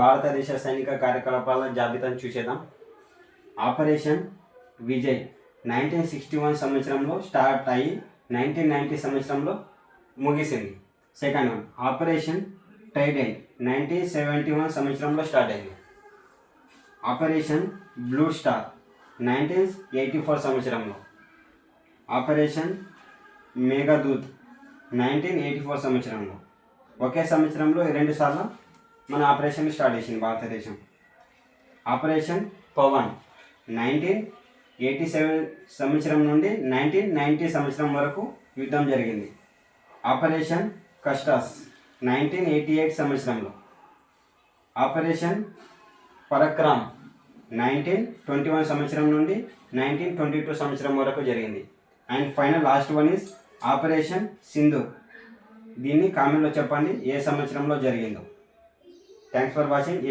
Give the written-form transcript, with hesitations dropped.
భారతదేశ సైనిక కార్యకలాపాల జాబితాను చూసేద్దాం. ఆపరేషన్ విజయ్ 1961 సంవత్సరంలో స్టార్ట్ అయ్యి 1990 సంవత్సరంలో ముగిసింది. సెకండ్ వన్ ఆపరేషన్ ట్రైడెంట్ 1971 సంవత్సరంలో స్టార్ట్ అయింది. ఆపరేషన్ బ్లూ స్టార్ 1984 సంవత్సరంలో. ఆపరేషన్ మేఘదూత్ 1984 సంవత్సరంలో. ఒకే సంవత్సరంలో 2 సార్లు మన ఆపరేషన్ స్టార్ట్ చేసింది భారతదేశం. ఆపరేషన్ పవన్ 1987 సంవత్సరం నుండి 1990 సంవత్సరం వరకు యుద్ధం జరిగింది. ఆపరేషన్ కస్టాస్ 1988 సంవత్సరంలో. ఆపరేషన్ పరక్రామ్ 1921 సంవత్సరం నుండి 1922 సంవత్సరం వరకు జరిగింది. And final last one is operation Sindoor. దీన్ని కామెంట్లో చెప్పండి ఏ సంవత్సరంలో జరిగిందో. Thanks for watching.